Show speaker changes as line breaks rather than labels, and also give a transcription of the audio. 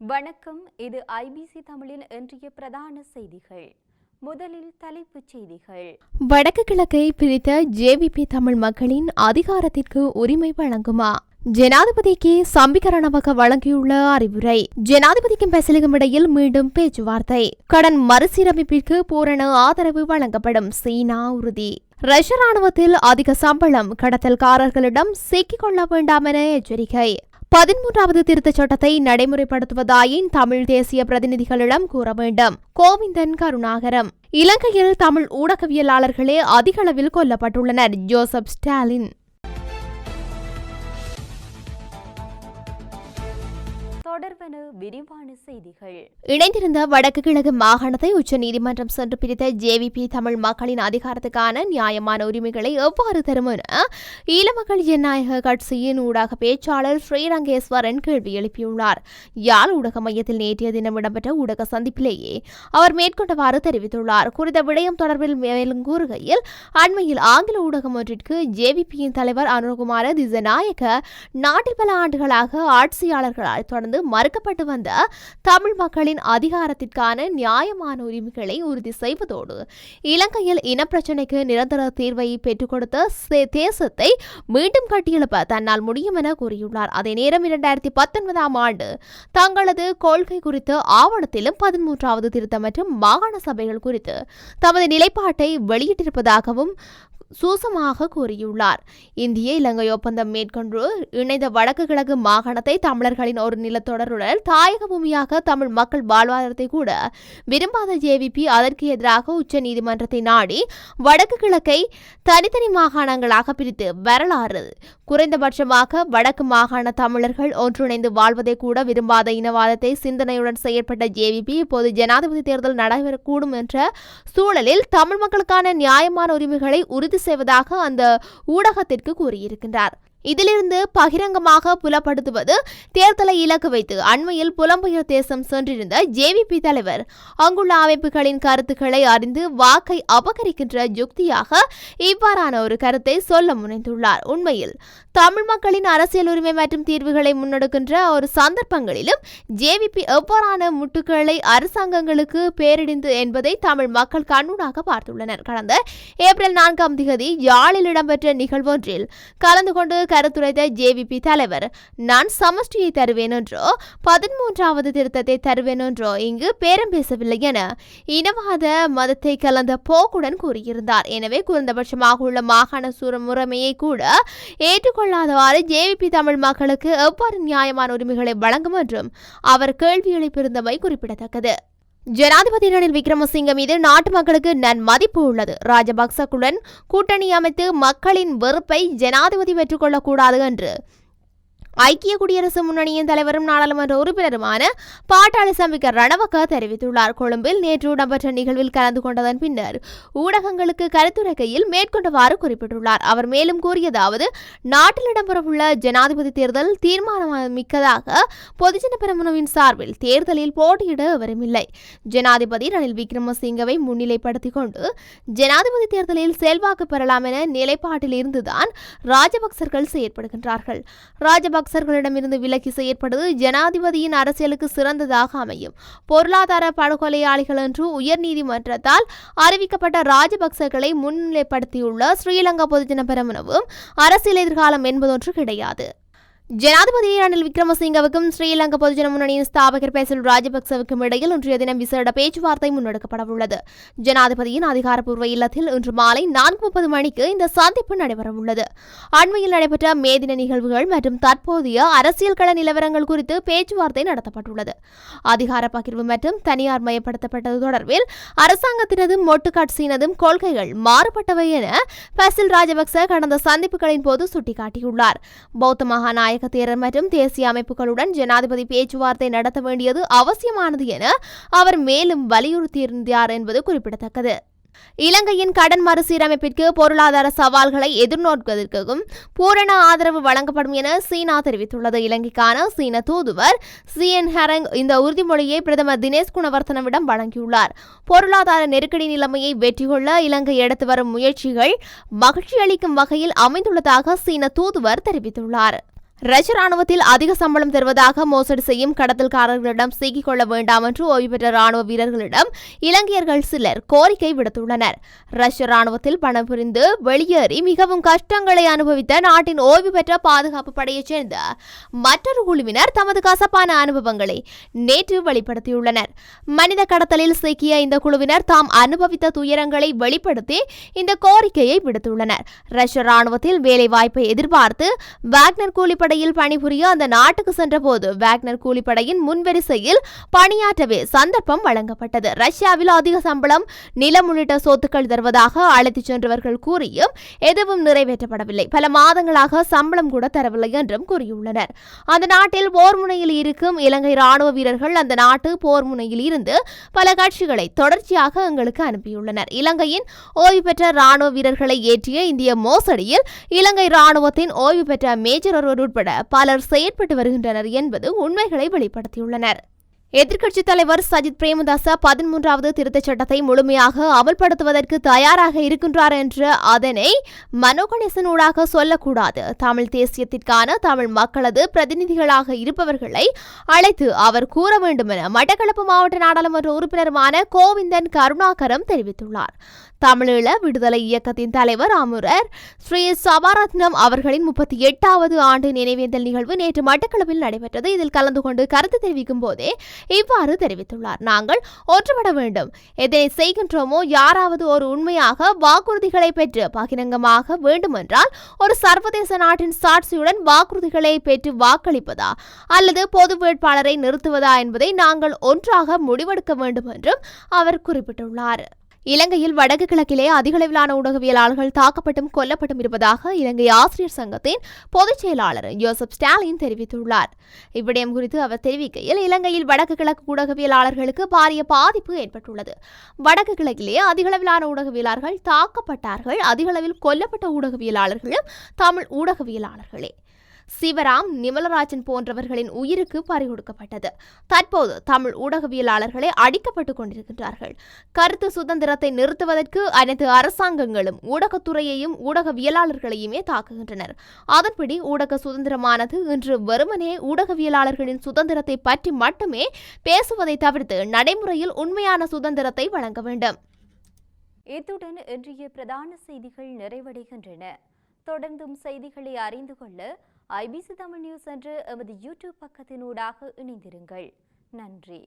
வணக்கம். இது ஐபிசி தமிழின் இன்றைய பிரதான செய்திகள். முதலில் தலைப்புச் செய்திகள்.
வடக்கு கிழக்கை பிரித்த ஜேவிபி தமிழ் மக்களின் அதிகாரத்திற்கு உரிமை வழங்குமா? ஜனாதிபதிக்கு சம்பிகரணமாக வழங்கியுள்ள அறிவுரை. ஜனாதிபதிக்கும் பெசலிக்கும் இடையில் மீண்டும் பேச்சுவார்த்தை. கடன் மறுசீரமைப்பிற்கு பூரண ஆதரவு வழங்கப்படும், சீனா உறுதி. ரஷ்ய ராணுவத்தில் அதிக சம்பளம், கடத்தல்காரர்களிடம் சிக்கிக் கொள்ள வேண்டாம் என எச்சரிக்கை. 13வது திருத்தச் சட்டத்தை நடைமுறைப்படுத்துவதாயின் தமிழ் தேசிய பிரதிநிதிகளிடம் கூற வேண்டும், கோவிந்தன் கருணாகரம். இலங்கையில் தமிழ் ஊடகவியலாளர்களே அதிக அளவில் கொல்லப்பட்டுள்ளனர், ஜோசப் ஸ்டாலின்.
தொடர்வன விரிவான செய்திகள்.
இணைந்திருந்த வடக்கு கிழக்கு மாகாணத்தை உச்சநீதிமன்றம் சென்று பிரித்த ஜேவிபி தமிழ் மக்களின் அதிகாரத்துக்கான நியாயமான உரிமைகளை எவ்வாறு தரும் என ஈழமக்கள் ஜனநாயக கட்சியின் ஊடக பேச்சாளர் ஸ்ரீரங்கேஸ்வரன் கேள்வி எழுப்பியுள்ளார். யாழ் ஊடக மையத்தில் நேற்றைய தினம் இடம்பெற்ற ஊடக சந்திப்பிலேயே அவர் மேற்கொண்டவாறு தெரிவித்துள்ளார். குறித்த விடயம் தொடர்பில் மேலும் கூறுகையில், அண்மையில் ஆங்கில ஊடகம் ஒன்றிற்கு ஜேவிபியின் தலைவர் அனுரகுமார திசாநாயக்க நாட்டில் பல ஆண்டுகளாக ஆட்சியாளர்களால் தொடர்ந்து மறுக்கப்பட்டு வந்த தமிழ் மக்களின் அதிகாரத்திற்கான நியாயமான உரிமைகளை உறுதி செய்வதோடு இலங்கையில் இனப்பிரச்சினைக்கு நிரந்தர தீர்வை பெற்றுக் கொடுத்த தேசத்தை மீண்டும் கட்டியெழுப்ப தன்னால் முடியும் என கூறியுள்ளார். அதே நேரம் 2019ஆம் ஆண்டு தங்களது கொள்கை குறித்து ஆவணத்திலும் 13வது திருத்தம் மற்றும் மாகாண சபைகள் குறித்து தமது நிலைப்பாட்டை வெளியிட்டிருப்பதாகவும் சூசமாக கூறியுள்ளார். இந்திய இலங்கை ஒப்பந்தம் மேற்கொண்டு இணைந்த வடக்கு கிழக்கு மாகாணத்தை தமிழர்களின் ஒரு நிலத்தொடருடன் தாயக பூமியாக தமிழ் மக்கள் வாழ்வாதாரத்தை கூட விரும்பாத ஜேவிபி அதற்கு எதிராக உச்ச நீதிமன்றத்தை நாடி வடக்கு கிழக்கை தனித்தனி மாகாணங்களாக பிரித்து வரலாறு குறைந்தபட்சமாக வடக்கு மாகாண தமிழர்கள் ஒன்றிணைந்து வாழ்வதை கூட விரும்பாத இனவாதத்தை சிந்தனையுடன் செயற்பட்ட ஜேவிபி இப்போது ஜனாதிபதி தேர்தல் நடைபெறக்கூடும் என்ற சூழலில் தமிழ் மக்களுக்கான நியாயமான உரிமைகளை உறுதி செய்வதாக அந்த ஊடகத்திற்கு கூறியிருக்கின்றார். இதிலிருந்து பகிரங்கமாக புலப்படுத்துவது தேர்தலை இலக்கு வைத்து அண்மையில் புலம்பெயர் தேசம் சென்றிருந்த ஜேவிபி தலைவர் அங்குள்ள அமைப்புகளின் கருத்துக்களை அறிந்து வாக்கை அபகரிக்கின்ற யுக்தியாக இவ்வாறான ஒரு கருத்தை சொல்ல முனைந்துள்ளார். உண்மையில் தமிழ் மக்களின் அரசியல் உரிமை மற்றும் தீர்வுகளை முன்னெடுக்கின்ற ஒரு சந்தர்ப்பங்களிலும் ஜேவிபி எவ்வாறான முட்டுக்களை அரசாங்கங்களுக்கு பேரிடிந்து என்பதை தமிழ் மக்கள் கண்ணூடாக பார்த்துள்ளனர். கடந்த ஏப்ரல் 4ஆம் தேதி யாழில் இடம்பெற்ற நிகழ்வொன்றில் கலந்து கொண்டு கருத்துரைத்த ஜேவிபி தலைவர், நான் சமஷ்டியை தருவேன் என்றோ 13வது திருத்தத்தை தருவேன் என்றோ இங்கு பேரம் பேசவில்லை என இனவாத மதத்தை கலந்த போக்குடன் கூறியிருந்தார். எனவே குறைந்தபட்சமாக உள்ள மாகாண முறைமையை கூட ஏற்றுக்கொள்ளாதவாறு ஜேவிபி தமிழ் மக்களுக்கு எவ்வாறு நியாயமான உரிமைகளை வழங்கும் என்றும் அவர் கேள்வி எழுப்பியிருந்தமை குறிப்பிடத்தக்கது. ஜனாதிபதி ரணில் விக்ரமசிங்க மீது நாட்டு மக்களுக்கு நன்மதிப்பு உள்ளது. ராஜபக்சவுடன் கூட்டணி அமைத்து மக்களின் வெறுப்பை ஜனாதிபதி பெற்றுக்கொள்ளக்கூடாது என்று ஐக்கிய குடியரசு முன்னணியின் தலைவரும் நாடாளுமன்ற உறுப்பினருமான பாட்டாளி சம்பிக்க ரணவக்க தெரிவித்துள்ளார். கொழும்பில் நேற்று இடம்பெற்ற நிகழ்வில் கலந்து கொண்டதன் பின்னர் ஊடகங்களுக்கு கருத்துரைக்கையில் மேற்கொண்டவாறு குறிப்பிட்டுள்ளார். அவர் மேலும் கூறியதாவது, நாட்டில் இடம்பெறவுள்ள ஜனாதிபதி தேர்தல் தீர்மானமிக்கதாக பொதுஜன பெரமுனவின் சார்பில் தேர்தலில் போட்டியிட எவருமில்லை. ஜனாதிபதி ரணில் விக்ரமசிங்கவை முன்னிலைப்படுத்திக் கொண்டு ஜனாதிபதி தேர்தலில் செல்வாக்கு பெறலாம் என நிலைப்பாட்டில் இருந்துதான் ராஜபக்சர்கள் செயற்படுகின்றார்கள். ராஜபக்சர்களிடமிருந்து விலகி செயற்படுவது ஜனாதிபதியின் அரசியலுக்கு சிறந்ததாக அமையும். பொருளாதார படுகொலையாளிகள் என்று உயர்நீதிமன்றத்தால் அறிவிக்கப்பட்ட ராஜபக்சர்களை முன்னிலைப்படுத்தியுள்ள ஸ்ரீலங்கா பொதுஜன பெரமுனவும் அரசியல் எதிர்காலம் என்பதொன்று கிடையாது. ஜனாதிபதி ரணில் விக்ரமசிங்கவுக்கும் ஸ்ரீலங்கா பொதுஜன முன்னணியின் ஸ்தாபகர் பேசல் ராஜபக்சவுக்கும் இடையில் இன்றைய தினம் விசேட பேச்சுவார்த்தை முன்னெடுக்கப்படவுள்ளது. ஜனாதிபதியின் அதிகாரப்பூர்வ இல்லத்தில் இன்று மாலை 4:30 மணிக்கு இந்த சந்திப்பு நடைபெறவுள்ளது. அண்மையில் நடைபெற்ற மேதின நிகழ்வுகள் மற்றும் தற்போதைய அரசியல் கள நிலவரங்கள் குறித்து பேச்சுவார்த்தை நடத்தப்பட்டுள்ளது. அதிகார பகிர்வு மற்றும் தனியார் மயப்படுத்தப்பட்டது தொடர்பில் அரசாங்கத்தினதும் மொட்டு கட்சியினதும் கொள்கைகள் மாறுபட்டவை என பேசல் ராஜபக்ச கடந்த சந்திப்புகளின் போது சுட்டிக்காட்டியுள்ளார். பௌத்த மகாநாயக தேரர் மற்றும் தேசிய அமைப்புகளுடன் ஜனாதிபதி பேச்சுவார்த்தை நடத்த வேண்டியது அவசியமானது என அவர் மேலும் வலியுறுத்தியிருந்தார் என்பது குறிப்பிடத்தக்கது. இலங்கையின் கடன் மறுசீரமைப்பிற்கு பொருளாதார சவால்களை எதிர்நோக்குவதற்கும் பூரண ஆதரவு வழங்கப்படும் என சீனா தெரிவித்துள்ளது. இலங்கைக்கான சீன தூதுவர் சிஎன் ஹெரங் இந்த உறுதிமொழியை பிரதமர் தினேஷ் குணவர்த்தனவிடம் வழங்கியுள்ளார். பொருளாதார நெருக்கடி நிலைமையை வெற்றி கொள்ள இலங்கை எடுத்து வரும் முயற்சிகள் மகிழ்ச்சி அளிக்கும் வகையில் அமைந்துள்ளதாக சீன தூதுவர் தெரிவித்துள்ளார். ரஷ்ய ராணுவத்தில் அதிக சம்பளம் தருவதாக மோசடி செய்யும் கடத்தல்காரர்களிடம் சிக்கிக் கொள்ள வேண்டாம் என்று ஓய்வு பெற்ற ராணுவ வீரர்களிடம் இலங்கையர்கள் சிலர் கோரிக்கை விடுத்துள்ளனர். ரஷ்ய ராணுவத்தில் பணிபுரிந்து வெளியேறி மிகவும் கஷ்டங்களை அனுபவித்த நாட்டின் ஓய்வு பெற்ற பாதுகாப்பு படையைச் சேர்ந்த மற்றொரு குழுவினர் தமது கசப்பான அனுபவங்களை நேற்று வெளிப்படுத்தியுள்ளனர். மனித கடத்தலில் சிக்கிய இந்த குழுவினர் தாம் அனுபவித்த துயரங்களை வெளிப்படுத்தி இந்த கோரிக்கையை விடுத்துள்ளனர். ரஷ்ய ராணுவத்தில் வேலைவாய்ப்பை எதிர்பார்த்து வாக்னர் கூலிப்படையில் பணிபுரிய அந்த நாட்டுக்கு சென்றபோது வாக்னர் கூலிப்படையின் முன்வரிசையில் பணியாற்றவே சந்தர்ப்பம் வழங்கப்பட்டது. ரஷ்யாவில் அதிக சம்பளம், நிலம் உள்ளிட்ட சொத்துக்கள் தருவதாக அழைத்துச் சென்றவர்கள் கூறியும் எதுவும் நிறைவேற்றப்படவில்லை. பல மாதங்களாக சம்பளம் கூட தரவில்லை என்றும் கூறியுள்ளனர். அந்த நாட்டில் போர் முனையில் இருக்கும் இலங்கை ராணுவ வீரர்கள் அந்த நாட்டு போர் முனையில் இருந்து பல காட்சிகளை தொடர்ச்சியாக எங்களுக்கு அனுப்பியுள்ளனர். இலங்கையின் ஓய்வு பெற்ற ராணுவ வீரர்களை ஏற்றிய இந்திய மோசடியில் இலங்கை ராணுவத்தின் ஓய்வு பெற்ற மேஜர் ஒருவர் உட்பட பலர் செயற்பட்டு வருகின்றனர் என்பது உண்மைகளை வெளிப்படுத்தியுள்ளனர். எதிர்க்கட்சித் தலைவர் சஜித் பிரேமதாச 13வது திருத்தச் சட்டத்தை முழுமையாக அமல்படுத்துவதற்கு தயாராக இருக்கின்றார் என்று அதனை மனோ கணேசன் ஊடாக சொல்லக்கூடாது. தமிழ் தேசியத்திற்கான தமிழ் மக்களது பிரதிநிதிகளாக இருப்பவர்களை அழைத்து அவர் கூற வேண்டும் என மட்டக்களப்பு மாவட்ட நாடாளுமன்ற உறுப்பினருமான கோவிந்தன் கருணாகரம் தெரிவித்துள்ளார். தமிழீழ விடுதலை இயக்கத்தின் தலைவர் அமரர் ஸ்ரீ சபாரத்னம் அவர்களின் 38வது ஆண்டு நினைவேந்தல் நிகழ்வு நேற்று மட்டக்களப்பில் நடைபெற்றது. இதில் கலந்து கொண்டு கருத்து தெரிவிக்கும் போதே இவ்வாறு தெரிவித்துள்ளார். நாங்கள் ஒன்றுபட வேண்டும். எதனை செய்கின்றோமோ யாராவது ஒரு உண்மையாக வாக்குறுதிகளை பெற்று பகிரங்கமாக வேண்டுமென்றால் ஒரு சர்வதேச நாட்டின் சாட்சியுடன் வாக்குறுதிகளை பெற்று வாக்களிப்பதா அல்லது பொது வேட்பாளரை நிறுத்துவதா என்பதை நாங்கள் ஒன்றாக முடிவெடுக்க வேண்டும் என்றும் அவர் குறிப்பிட்டுள்ளார். இலங்கையில் வடக்கு கிழக்கிலே அதிகளவிலான ஊடகவியலாளர்கள் தாக்கப்பட்டும் கொல்லப்பட்டும் இருப்பதாக இலங்கை ஆசிரியர் சங்கத்தின் பொதுச் செயலாளர் ஜோசப் ஸ்டாலின் தெரிவித்துள்ளார். இவ்விடயம் குறித்து அவர் தெரிவிக்கையில், இலங்கையில் வடக்கு கிழக்கு ஊடகவியலாளர்களுக்கு பாரிய பாதிப்பு ஏற்பட்டுள்ளது. வடக்கு கிழக்கிலே அதிகளவிலான ஊடகவியலாளர்கள் தாக்கப்பட்டார்கள். அதிகளவில் கொல்லப்பட்ட ஊடகவியலாளர்களும் தமிழ் ஊடகவியலாளர்களே. சிவராம், நிமலராஜன் போன்றவர்களின் உயிருக்கு பறிகொடுக்கப்பட்டது. தற்போது தமிழ் ஊடகவியலாளர்களை அடிக்கப்பட்டுக் கொண்டிருக்கின்றார்கள். கருத்து சுதந்திரத்தை நிறுத்துவதற்கு அனைத்து அரசாங்கங்களும் ஊடகத்துறையையும் ஊடகவியலாளர்களையுமே தாக்குகின்றனர். அதன்படி ஊடக சுதந்திரமானது இன்று வெறுமனே ஊடகவியலாளர்களின் சுதந்திரத்தை பற்றி மட்டுமே பேசுவதை தவிர்த்து நடைமுறையில் உண்மையான சுதந்திரத்தை வழங்க வேண்டும்.
இத்துடன் இன்றைய பிரதான செய்திகள் நிறைவடைகின்றன. தொடர்ந்தும் செய்திகளை அறிந்து கொள்ள IBC தமிழ் நியூஸ் என்ற எமது யூடியூப் பக்கத்தினூடாக இணைந்திருங்கள். நன்றி.